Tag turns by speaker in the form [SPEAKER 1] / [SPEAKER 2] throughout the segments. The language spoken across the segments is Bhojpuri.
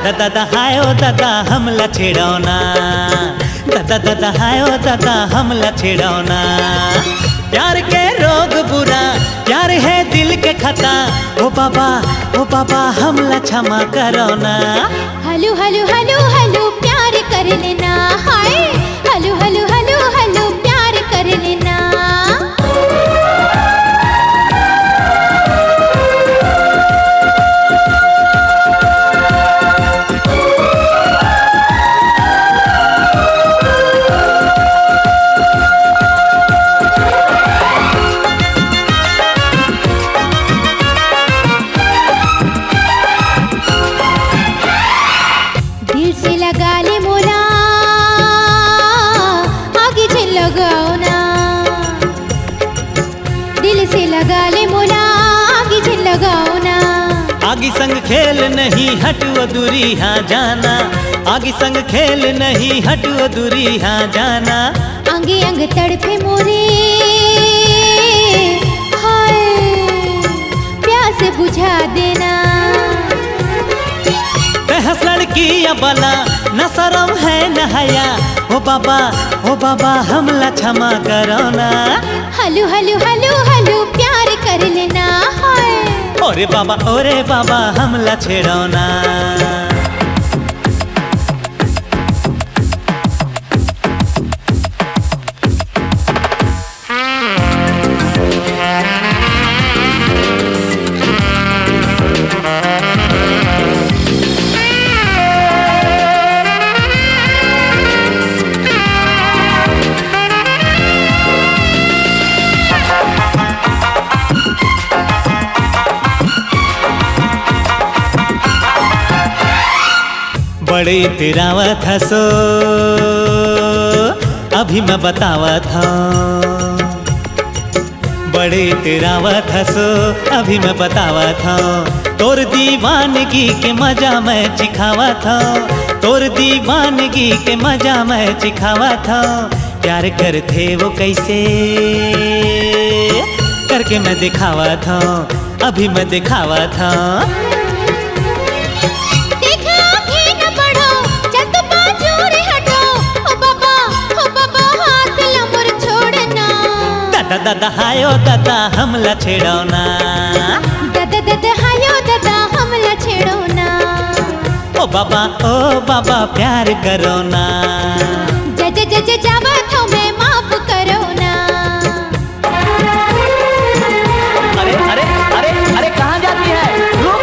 [SPEAKER 1] दादा दादा हाय ओ दादा हमला छेड़ौना, दादा दादा हाय ओ दादा हमला छेड़ौना। प्यार के रोग बुरा, प्यार है दिल के खता, ओ बाबा हमला क्षमा करो ना।
[SPEAKER 2] हलू हलू हलू हलू प्यार कर लेना, हाय हलू हलू हलू हलू प्यार कर लेना। दिल से लगा ले मोरा, आगे से लगाओ ना। दिल से लगा ले मोरा, आगे से लगाओ ना।
[SPEAKER 1] आगे संग खेल नहीं हटो दूरी हाँ जाना, आगे संग खेल नहीं हटो दूरी हाँ जाना।
[SPEAKER 2] अंगे अंग तड़पे मोरे, हाय प्यास बुझा देना।
[SPEAKER 1] हंस लड़की या बला न शरम है न हया, ओ बाबा हमला क्षमा करो ना।
[SPEAKER 2] हलू हलू हलू हलू प्यार कर लेना, हाय
[SPEAKER 1] ओरे बाबा हमला छेड़ो ना। बड़े तेरावत हसो अभी मैं बतावत हूँ, बड़े तेरावत हसो अभी मैं बतावत हूँ। तोर दीवानगी के मजा मैं चिखावत हूँ, तोर दीवानगी के मजा मैं चिखावत हूँ। प्यार करते वो कैसे करके मैं दिखावत हूँ, अभी मैं दिखावत हूँ। दादा हायो दादा हमला छेड़ो ना,
[SPEAKER 2] दादा दादा हायो दादा हमला छेड़ो ना।
[SPEAKER 1] ओ बाबा प्यार करो ना।
[SPEAKER 2] जज जावत हो मैं माफ करो ना।
[SPEAKER 3] अरे अरे अरे अरे कहाँ जाती है, रुक।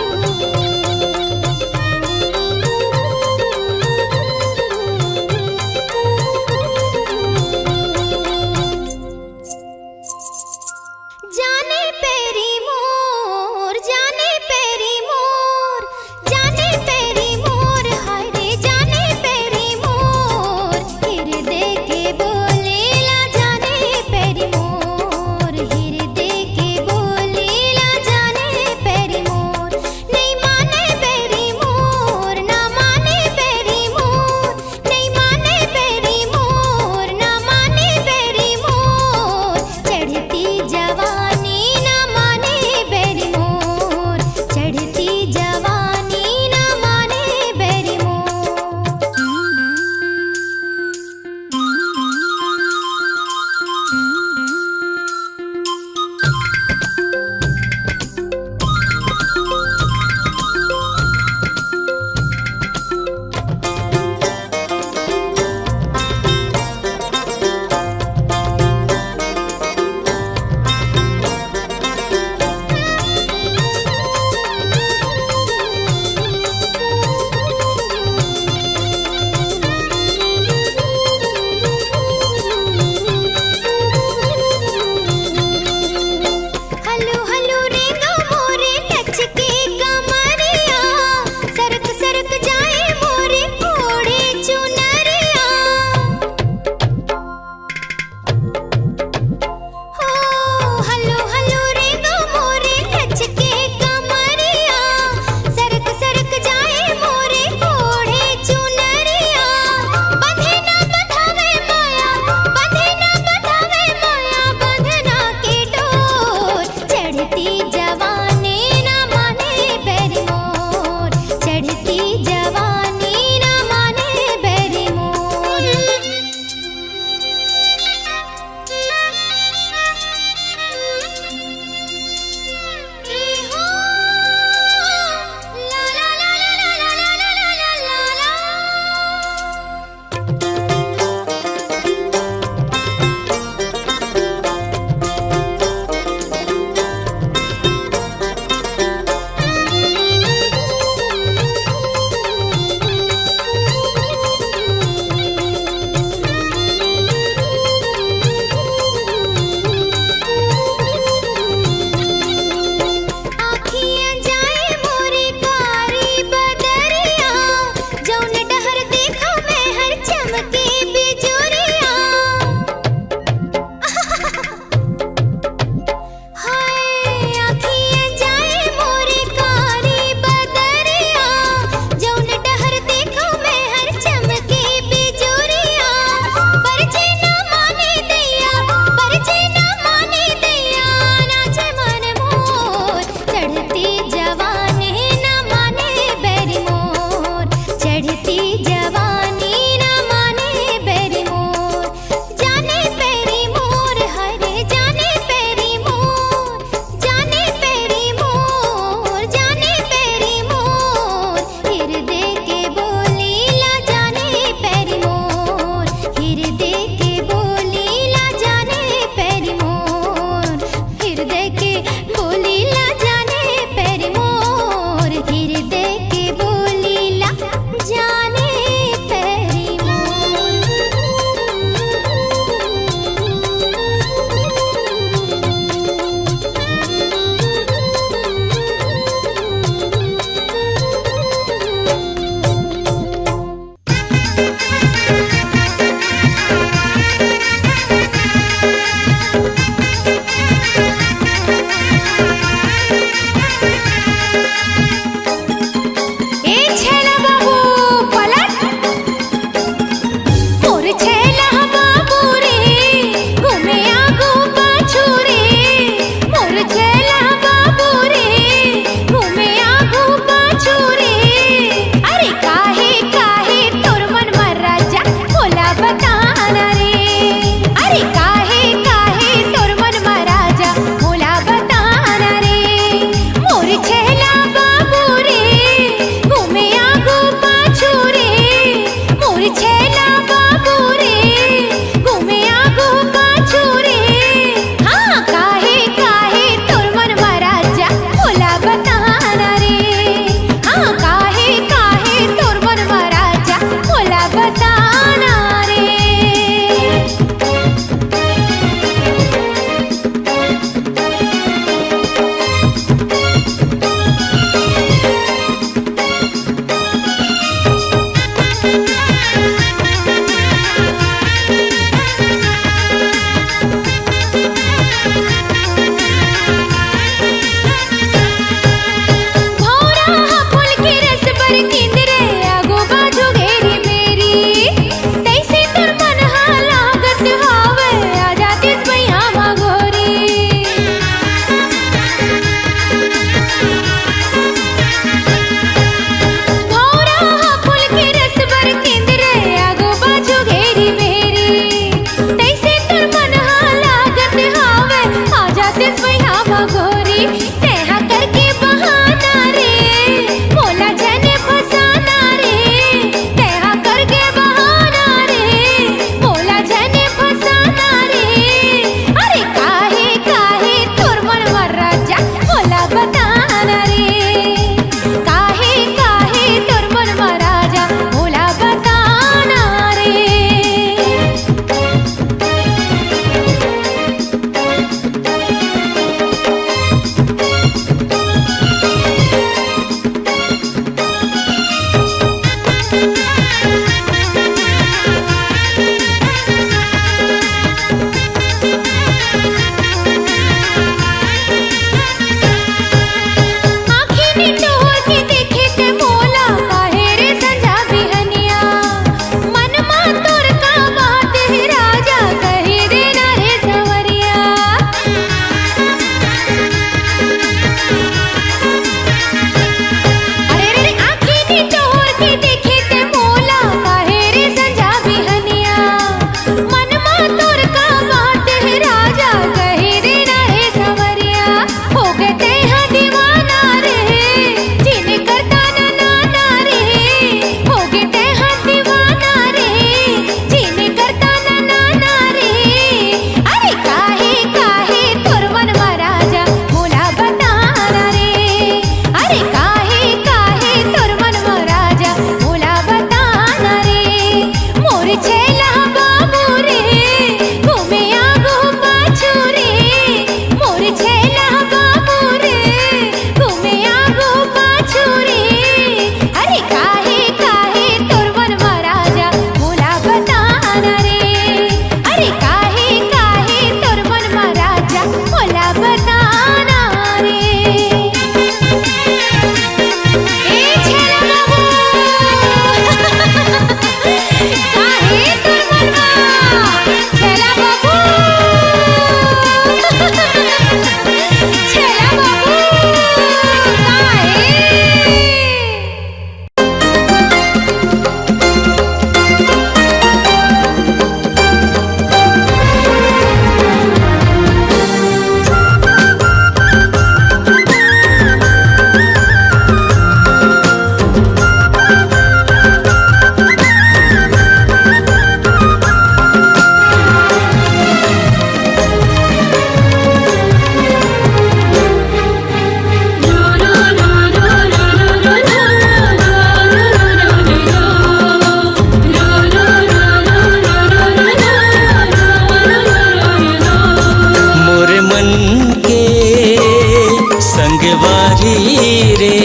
[SPEAKER 4] रे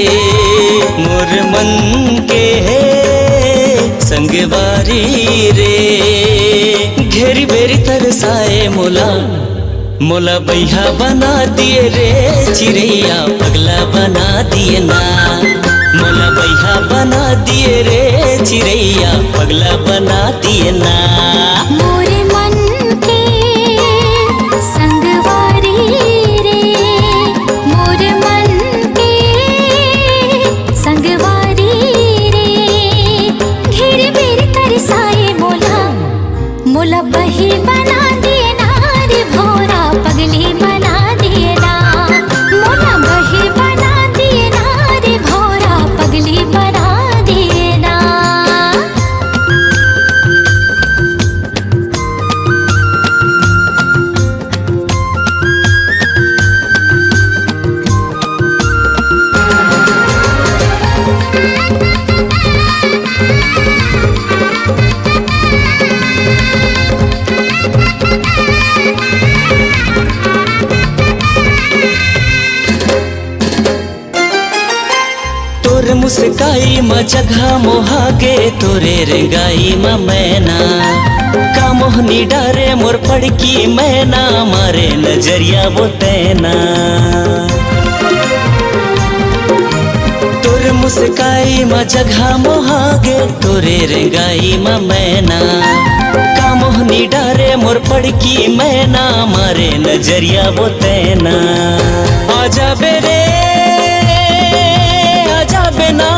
[SPEAKER 4] मोर मन के संगवारी रे। घेरी बेरी तरसाए मोला मोला बैहा बना दिए रे चिड़ैया पगला बना दिए ना। मोला बैहा बना दिए रे चिड़ैया पगला बना दिए ना।
[SPEAKER 2] मोरे मन के संगवारी रे मोरे मन के संगवारी रे। घेर बेर तरसाए मोला मोला बही बना दिए ना रे भोरा पगली बना दिए ना। मोला बही बना दिए ना रे भोरा पगली बना दिए ना।
[SPEAKER 4] तोर मुस्काई म जगह मोहागे तोरे रेंगाई म मैना। का मोहनी डारे मोर पड़की मैना मारे नजरिया वो तैना। तोर मुस्काई म जगह मोहागे तोरे रेंगाई म मैना। का मोहनी डारे मोर पड़की मैना मारे नजरिया वो तैना। आजा बेरे आजा बेना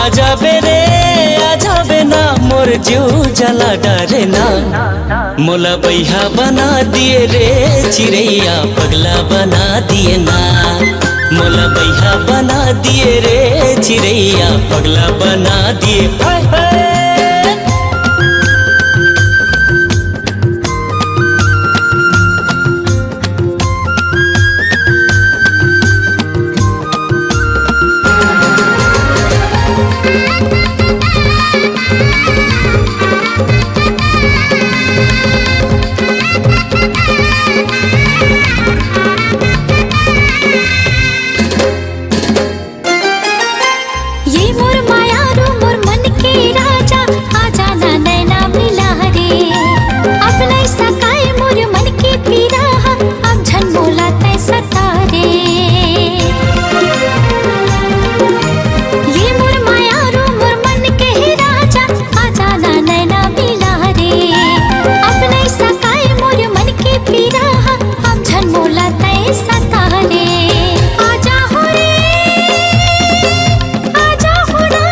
[SPEAKER 4] आजा बेरे आजा बेना मोर जीव जला डरे ना। मोला बैहा बना दिए रे चिड़ैया पगला बना दिए ना। मोला बैहा बना दिए रे चिड़ैया पगला बना दिए। हाय हाय
[SPEAKER 2] ये मोर मायारू मोर मन के राजा आजा ना नैना मिला रे। अपना सकाए मोर मन के पीरा अब झन मोला तै सता रे। ये मोर मायारू मोर मन के राजा आजा ना नैना मिला रे। अपना सकाए मोर मन के पीरा अब झन मोला तै सता रे। आजा हो रे आजा हो ना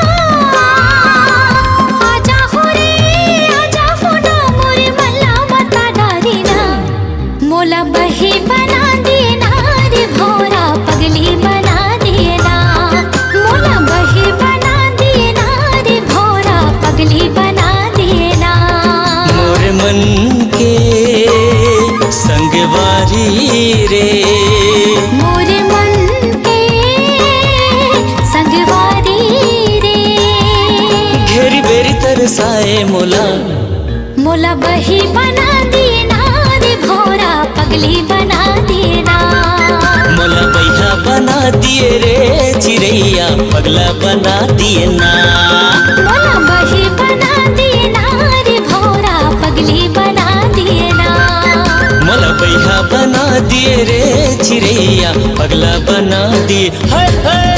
[SPEAKER 2] आजा हो रे आजा हो ना मोरे मल्ला मता डारी ना। मोला बही बना दिए ना रे भोरा पगली बना दिए ना। मोला बही बना दिए ना रे भोरा पगली बना दिए ना।
[SPEAKER 4] मोर मन के संगवारी रे
[SPEAKER 2] मोरे मन के संगवारी रे।
[SPEAKER 4] घेरी बेरी तरसाए मोला
[SPEAKER 2] मोला बही बना दिए ना रे भोरा पगली बना दिए ना।
[SPEAKER 4] मोला बैहा बना दिए रे चिड़ैया पगला बना दिए ना।
[SPEAKER 2] मोला बही बना दिए ना रे भोरा पगली बना दिए ना।
[SPEAKER 4] मोला बैहा बना दिए रे चिड़ैया पगला बना दिए। हाय हाय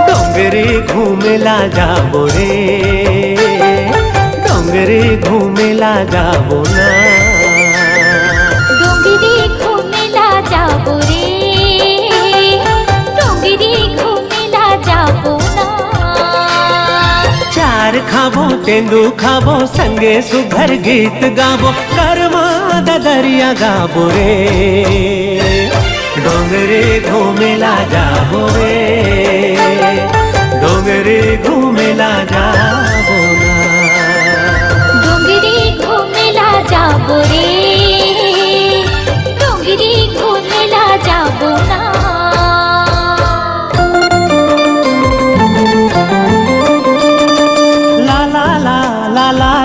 [SPEAKER 1] डोंगरे घूमेला जाबो रे डोंगरे घूमेला जाबो ना।
[SPEAKER 2] डोंगरी घूमेला जाबो रे डोंगरी घूमेला जाबो ना।
[SPEAKER 1] चार खाबो तेंदू खाबो संगे सुघर गीत गाबो कर्मा दरिया गाबो रे। डोंगरे घूमेला जाबो रे डोंगरे घूमेला जाबो ना।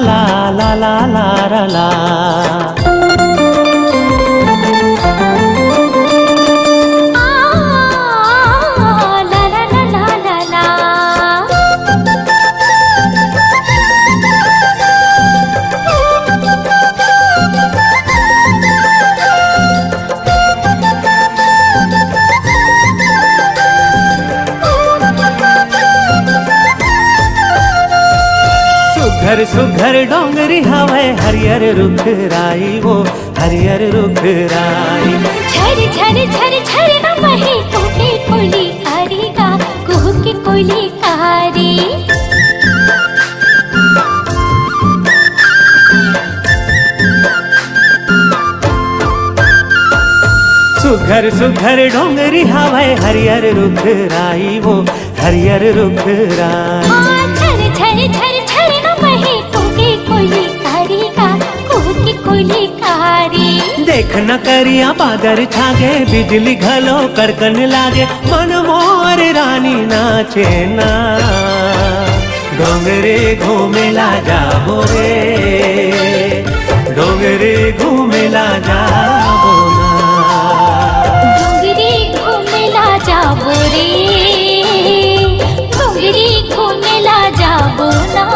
[SPEAKER 1] ला ला ला ला ला ला। सुघर सुघर डोंगरी हवे हरियर रुख राई वो हरियर रुख राई।
[SPEAKER 2] झर झर झर झर न बहे कुहके कोयली करेगा कुहके कोयली कारी।
[SPEAKER 1] सुघर सुघर डोंगरी हवे हरियर रुख राई वो हरियर रुख राई।
[SPEAKER 2] झर झर झर झर न बहे कुहके कोयली करेगा कुहके कोयली कारी।
[SPEAKER 1] देख न करिया बादर छागे बिजली घलो कड़कन लागे मन मोर रानी नाचे ना। डोंगरे घूमेला जाबो रे डोंगरे घूमेला जाबो ना।
[SPEAKER 2] डोंगरी घूमेला जाबो रे डोंगरी घूमेला जाबो ना।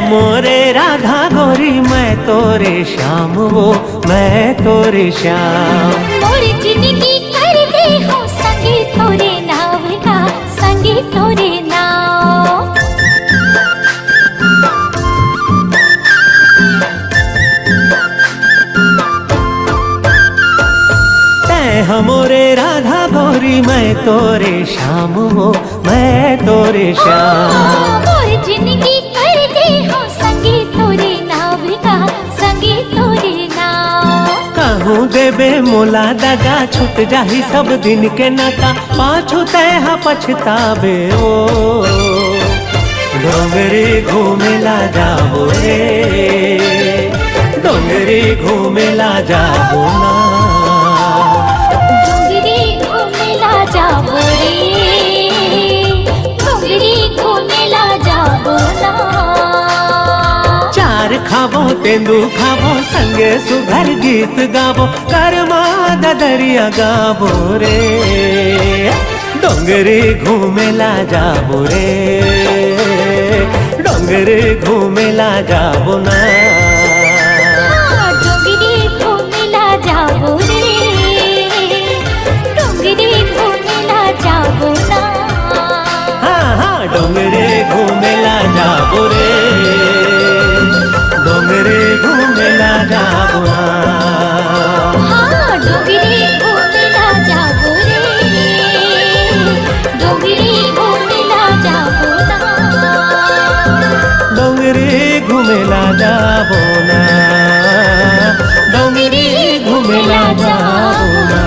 [SPEAKER 1] मोरे राधा गोरी मैं तोरे श्याम वो मैं तोरे श्याम।
[SPEAKER 2] मोरी जिंदगी कर दे हो संगे तोरे नाव का संगे तोरे नाव।
[SPEAKER 1] तै हमोरे राधा गोरी मैं तोरे श्याम वो मैं तोरे श्याम।
[SPEAKER 2] मोरी जिंदगी कर दे हो संगे तोरे नाव का संगे तोरे नाव।
[SPEAKER 1] कहूँ देबे मोला दगा छूट जाही सब दिन के नाता पाछू तैहा पछताबे ओ। डोंगरे घूमेला जाबो रे डोंगरे घूमेला जाबो ना।
[SPEAKER 2] डोंगरी घूमेला जाबो रे डोंगरी घूमेला जाबो ना।
[SPEAKER 1] चार खाबो तेंदू खाबो संगे सुघर गीत गाबो करमा ददरिया गाबो रे। डोंगरे घूमेला जाबो रे डोंगरे घूमेला जाबो ना।
[SPEAKER 2] डोंगरी घूमेला जाबो रे डोंगरी घूमेला जाबो ना।
[SPEAKER 1] हाँ हाँ डोंगरे घूमेला जाबो रे डोंगरे घूमेला जाबो ना।
[SPEAKER 2] हाँ डोंगरी घूमेला जाबो रे डोंगरी घूमेला जाबो ना।
[SPEAKER 1] डोंगरे घूमेला जाबो ना डोंगरे घूमेला जाबो ना।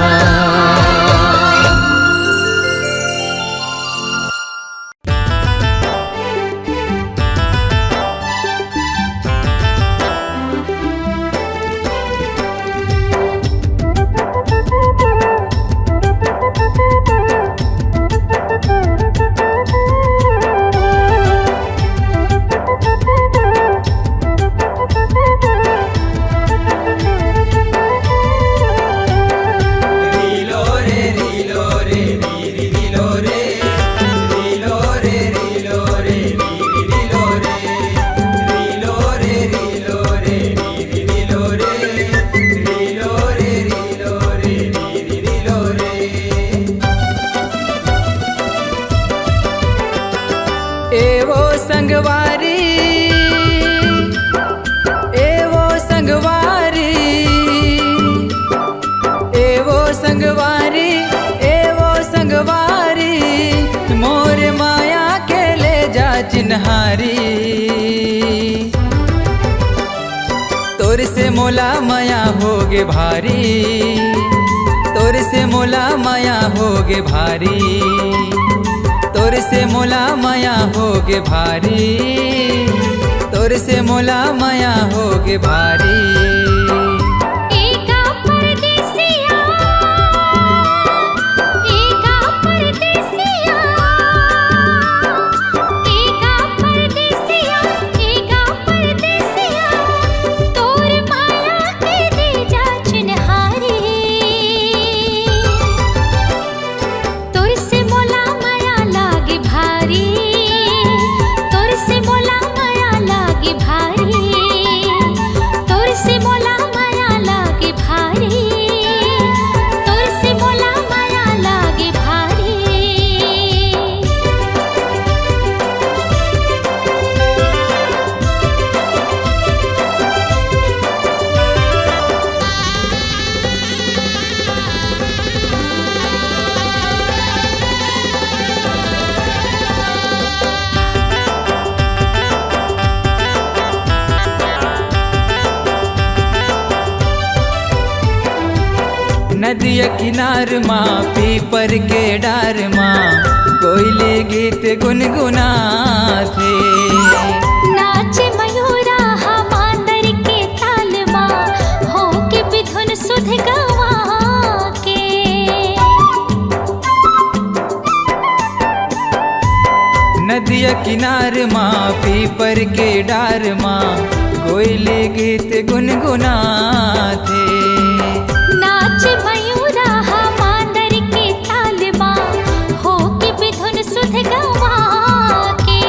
[SPEAKER 5] चिन्हारी तोर से मोला माया होगे भारी, तोर तोर से मोला माया होगे भारी, तोर से मोला माया होगे भारी, तोर से मोला माया होगे भारी।
[SPEAKER 2] एका परदेसिया, एका परदेसिया, एका परदेसिया, एका परदेसिया, तोर माया के दे जा चिन्हारी। तोर से मोला माया लागे भारी, तोर से मोला माया लागे भारी, तोर से मोला माया लागे भारी, तोर से मोला माया लागे भारी।
[SPEAKER 5] नदिया किनार माँ पीपर के डार माँ कोयले गीत गुनगुना थे।
[SPEAKER 2] नाचे मयूरा हमांदर के ताल माँ, हो के बिधुन सुध गवा के।
[SPEAKER 5] नदिया किनार माँ पीपर के डार माँ कोयले गीत गुनगुना थे।
[SPEAKER 2] नाच मयूरा हमांदर के ताल माँ, हो के बिधुन सुध गवा के।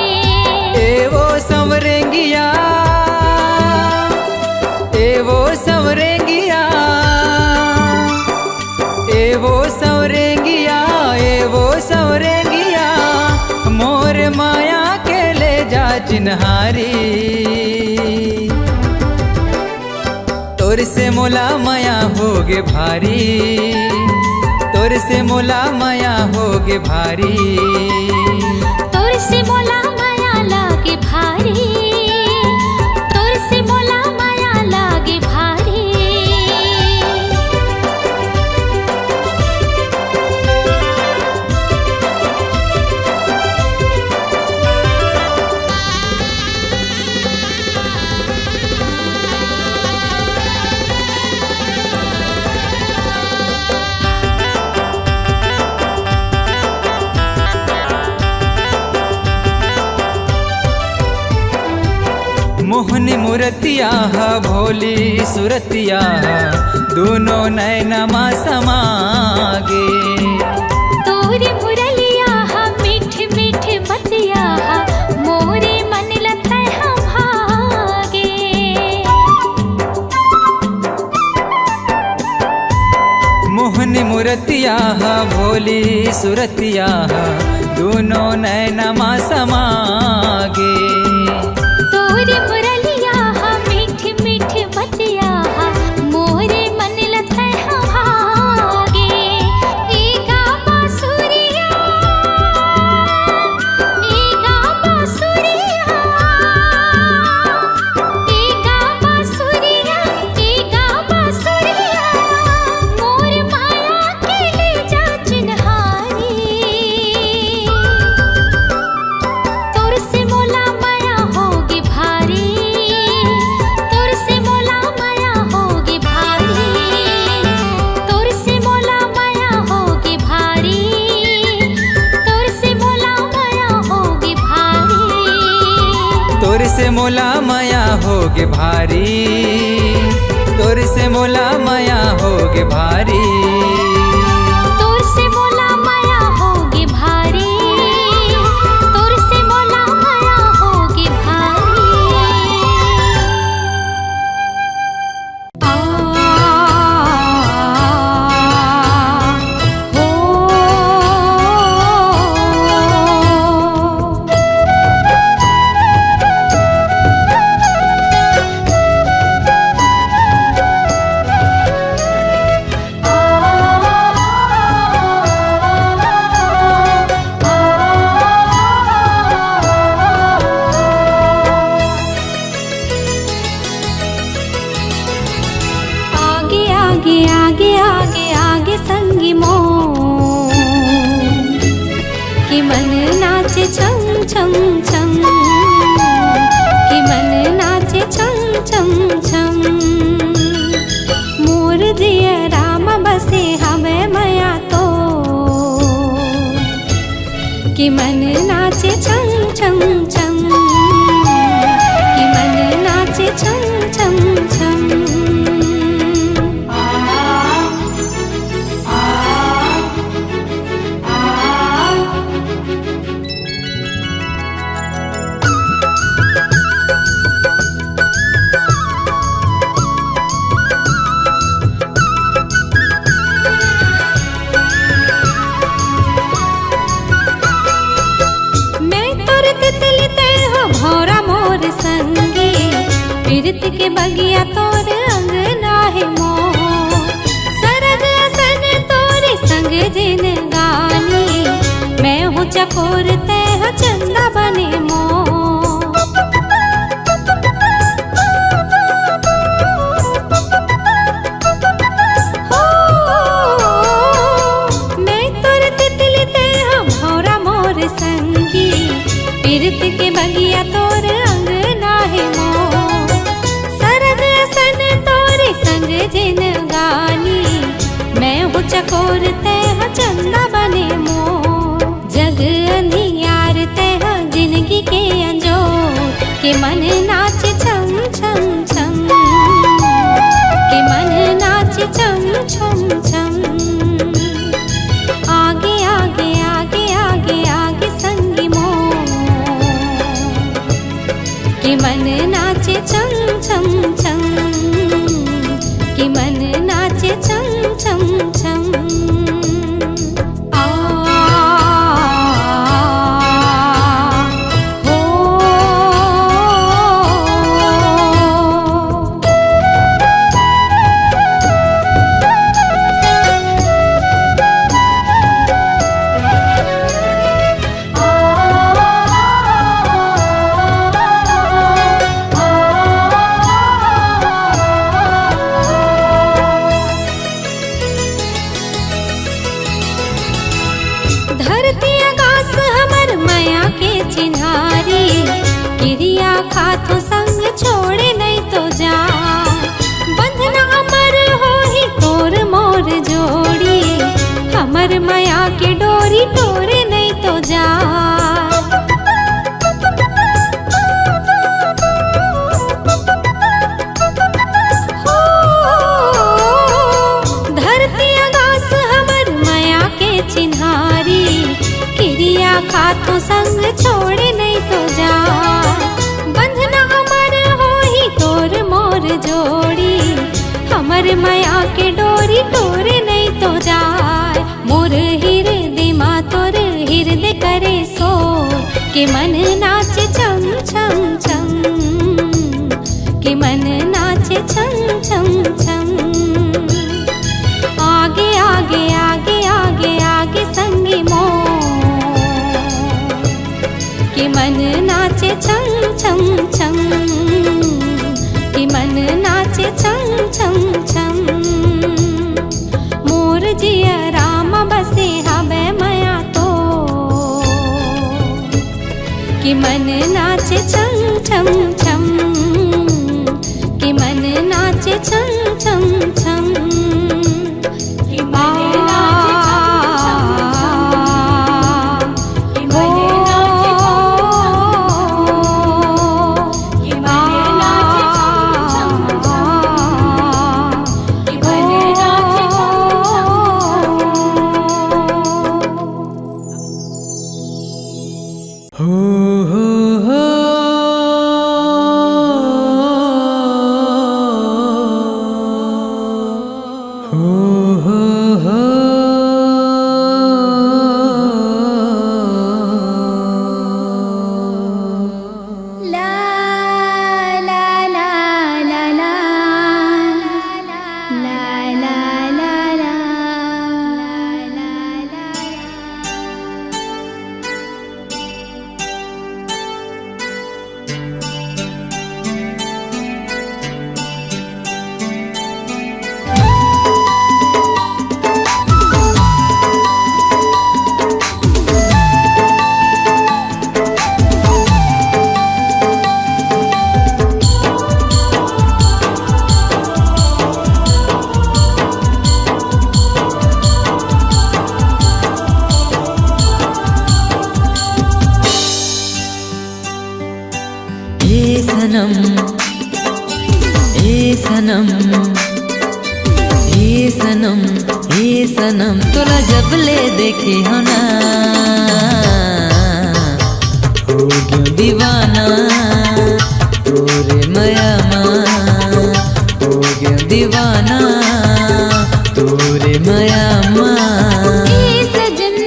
[SPEAKER 5] ए वो संवरेंगिया, ए वो संवरेंगिया, ए वो संवरेंगिया, ए वो संवरेंगिया, मोर माया के ले जा चिन्हारी। तोर से मोला माया होगे भारी, तोर से मोला माया होगे भारी।
[SPEAKER 2] तोर से मोला माया लागे भारी, तोर से मोला माया लागे भारी।
[SPEAKER 5] मोहनी मूर्तिया भोली सुरतिया दोनों नैनमा समागे।
[SPEAKER 2] तोरी मुरलिया मीठ मीठ बतिया, मोरे मन लता हम भागे।
[SPEAKER 5] मोहनी मूर्तिया भोली सुरतिया दोनों नैनमा समागे।
[SPEAKER 2] तोरी मुरलिया मीठ मीठ बतिया, मोरे मन लता हम भागे। एका बांसुरिया, एका बांसुरिया, एका बांसुरिया, एका बांसुरिया, मोर माया के ले जा चिन्हारी। तोर से मोला माया होगे भारी, तोर से मोला माया होगे भारी, तोर से मोला माया होगे भारी, तोर से मोला माया होगे भारी।
[SPEAKER 5] तोर से मोला माया होगे भारी, तोर से मोला माया होगे भारी।
[SPEAKER 2] तोर से मोला माया होगे भारी, तोर से मोला माया होगे भारी। आ हो मन नाचे छम छम छम, कि मन नाचे छम छम छम। मोर दिया राम बसे हमें मया तो, कि मन नाचे छम छम छम, कि मन नाचे छम छम छम। प्रीत के बगिया तोर अंगना है मोह, सरग असन तोरे संग जिन गानी। मैं हूँ चकोर तह चंदा बने मोह। मैं तोर तितली तह भौरा मोर संगी, प्रीत के बगिया तोर अंगना है मोह, जिन गानी। मैं हूँ चकोर तह चंदा बने मोह। जग अंधियार तह जिंदगी के अंजोर, के मन नाचे छम छम छम, के मन नाचे छम छम छम। आगे आगे आगे आगे आगे संगी मोह, के मन नाचे छम छम छम, कि मन नाचे छम छम छम। धरती आकाश हमर माया के चिन्हारी, क्रिया खातो संग छोड़े नहीं तो जा। बंधना अमर हो ही तोर मोर जोड़ी, हमर माया के डोरी तोरे नहीं तो जा। धरती आकाश हमर माया के चिन्हारी, क्रिया खातो संग छोड़े नहीं तो जा। बंधना अमर हो ही तोर मोर जोड़ी, हमर माया के डोरी तोरे नहीं तो जाए। मोर हृदय मा तोर हृदय करे सो, कि मन नाचे छम छम छम, कि मन नाचे छम छम छम। आगे आगे आगे आगे आगे संगी मोह, कि मन नाचे छम छम छम, कि मन नाचे छम छम छम। मोर जिया राम बसे हवे मया तो, कि मन नाचे छम छम छम, कि मन नाचे छम छम छम।
[SPEAKER 5] हो सनम ए सनम ए सनम ए सनम तोला जब ले देखे हो ना हो गयो दीवाना तोरे माया माँ हो गयो दीवाना तोरे माया माँ
[SPEAKER 2] ए सजन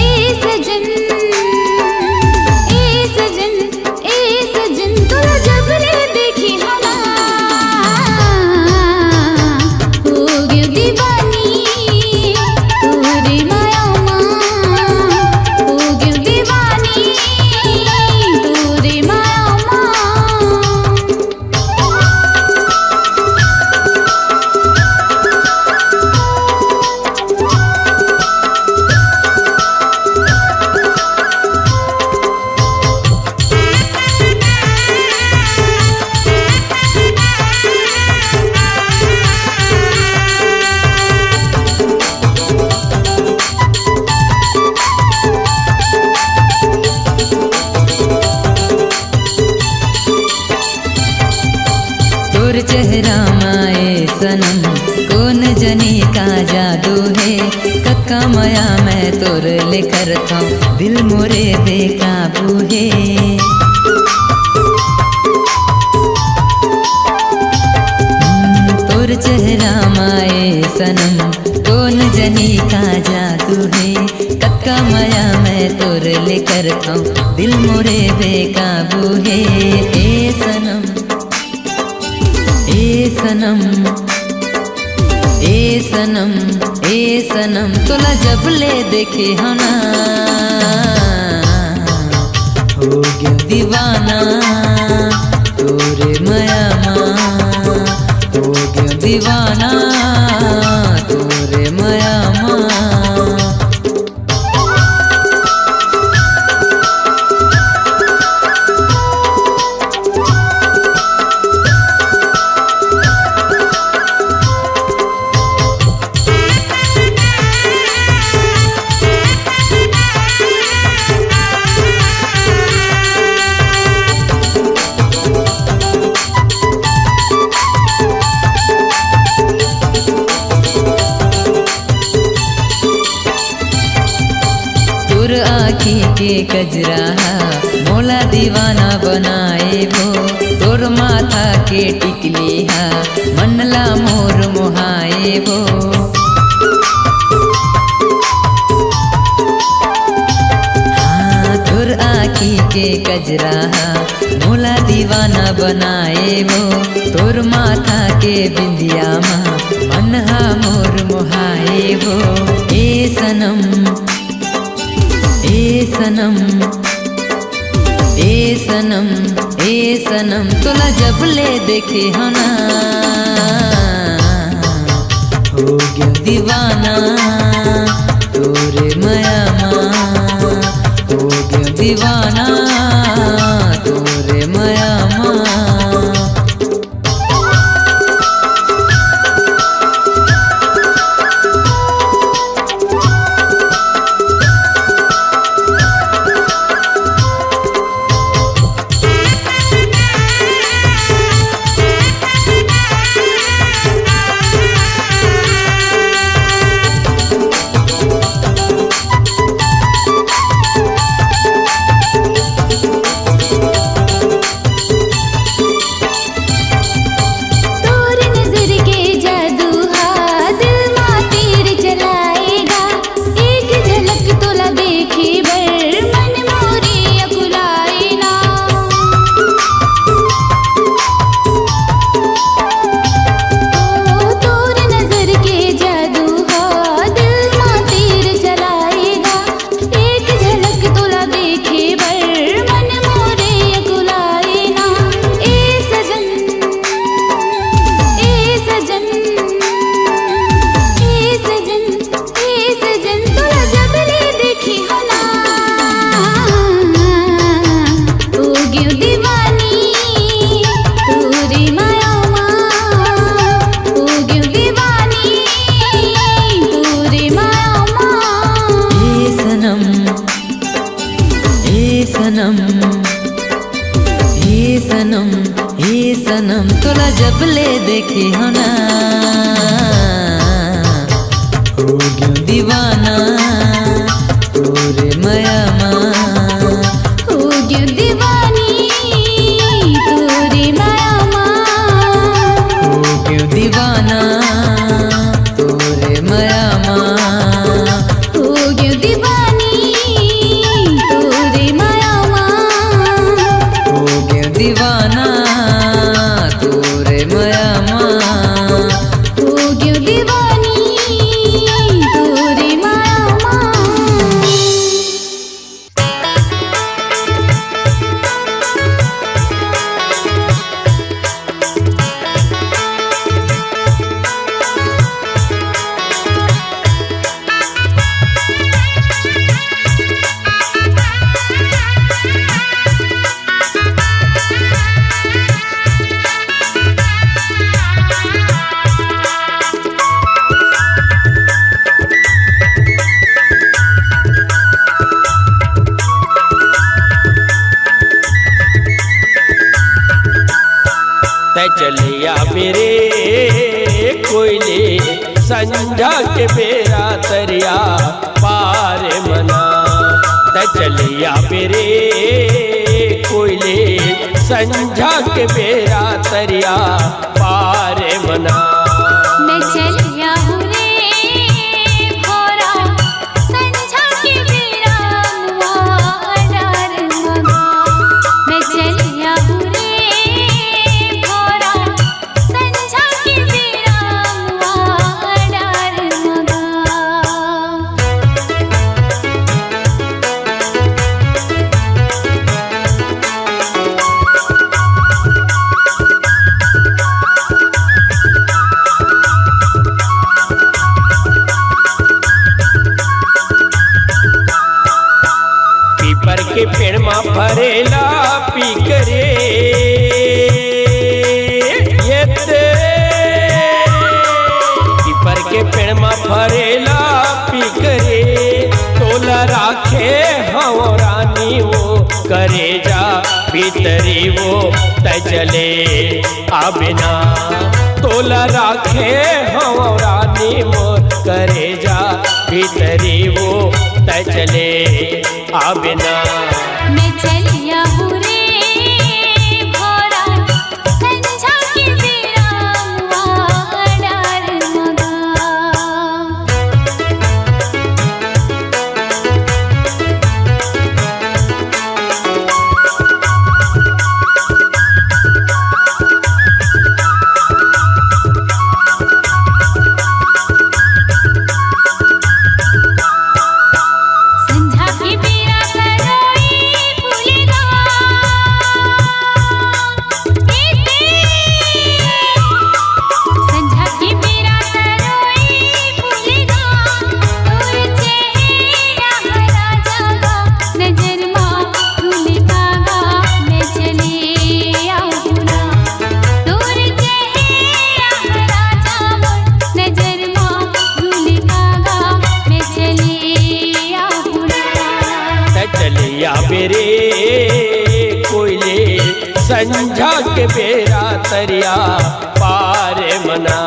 [SPEAKER 2] ए सजन ए सजन ए सजन तोरा जब ले देखी हला हो गयो दीवानी तोरे माया माँ हो गयो दीवानी तोरे माया माँ
[SPEAKER 5] तोर चेहरा माए सनम कौन जनी का जादू है कक्का माया मैं तोर लेकर था दिल मोरे बेकाबू है तोर चेहरा माए सनम कौन जनी का जादू है कक्का माया मैं तोर लेकर था दिल मोरे बेकाबू है ए सनम ए सनम ए सनम ए सनम तोला जब ले देखे हो ना हो गयो दीवाना तोरे माया माँ हो गयो दीवाना तोरे माया माँ तोर आँखी के कजरा मोला दीवाना बनाए वो तोर माथा के टिकली हा मनला मोर मोहाए वो हाँ तोर आँखी के कजरा मोला दीवाना बनाए वो तोर माथा के बिंदिया माँ मनहा मोर मोहाए वो ए सनम ए सनम ए सनम ए सनम तोला जब ले देखे हो ना हो गयो दीवाना तोरे माया माँ हो गयो दीवाना तोरे माया माँ हम तोला जब ले देखे हो ना हो गयो दीवाना तोरे माया माँ
[SPEAKER 2] हो गयो दीवानी तोरे माया माँ
[SPEAKER 5] हो गयो दीवाना तोरे माया माँ
[SPEAKER 2] हो गयो दीवानी तोरे माया माँ
[SPEAKER 5] हो गयो दीवाना तोरे माया माँ
[SPEAKER 2] हो गयो दीवानी तोरे माया माँ
[SPEAKER 6] तै चलिया मेरे कोयले संझा के बेरा तरिया पार मना तै चलिया मेरे कोयले संझा के बेरा तरिया पार मना
[SPEAKER 2] मैं चलिया हूँ रे भोरा संझा के बेरा मुआ डार मगा मैं चलिया हूँ रे भोरा संझा के बेरा मुआ डार मगा
[SPEAKER 6] पीपर के पेड़ मा फरेला पी करे ये ते पीपर के पेड़ मा फरेला पी करे तोला राखे हव रानी वो करे जा भीतरी वो तै चले आबिना तोला राखे हव रानी मोर करे जा भीतरी वो तै चले आबिना
[SPEAKER 2] मैं चलिया हूँ रे भोरा संझा के बेरा मुआ डार मगा संझा के बेरा सरोई फूलेगा संझा के बेरा सरोई फूलेगा तोर चेहरा हरा जागा नजर माँ फूल पागा मैं चले आऊँगा तोर चेहरा हरा जागा नजर माँ फूल पागा मैं चले आऊँगा
[SPEAKER 6] तै चलिया मेरे कोयले संझा के बेरा तरिया पार मना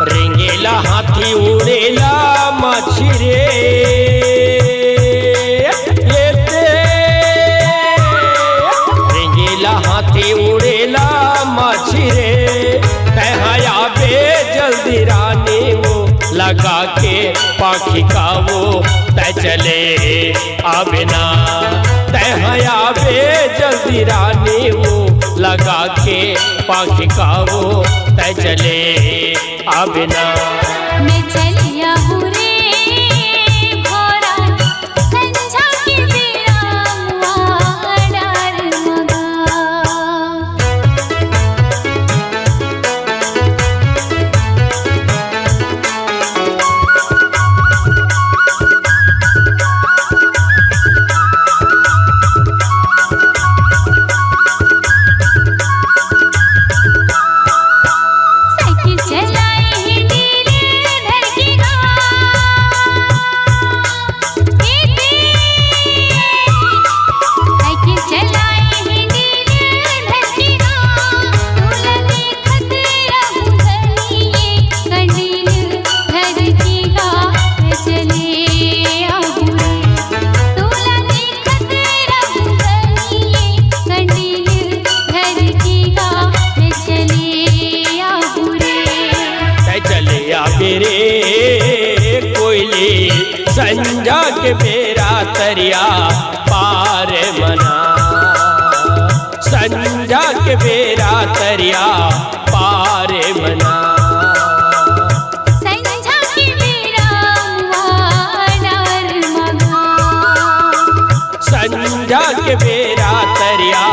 [SPEAKER 6] रेंगेला हाथी उड़ेला माछी रे ये ते रेंगेला हाथी उड़ेला माछी रे तहया बे जल्दी रानी वो लगा के पाखी का वो तै चले आबिना तहया बे जल्दी रानी वो लगा के पाखी का वो तै चले आबिना
[SPEAKER 2] मैं चलिया हूँ रे भोरा संझा के बेरा मुआ डार मगा
[SPEAKER 6] बेरे कोयली संजा के बेरा तरिया पार मना संजा के बेरा तरिया पार मना
[SPEAKER 2] संझा के बेरा वानर मगा
[SPEAKER 6] संजा के बेरा तरिया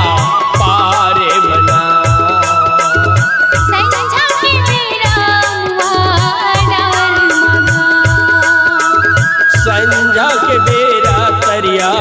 [SPEAKER 6] पार मना
[SPEAKER 2] संझा के बेरा वानर मगा
[SPEAKER 6] संजा के बेरा तरिया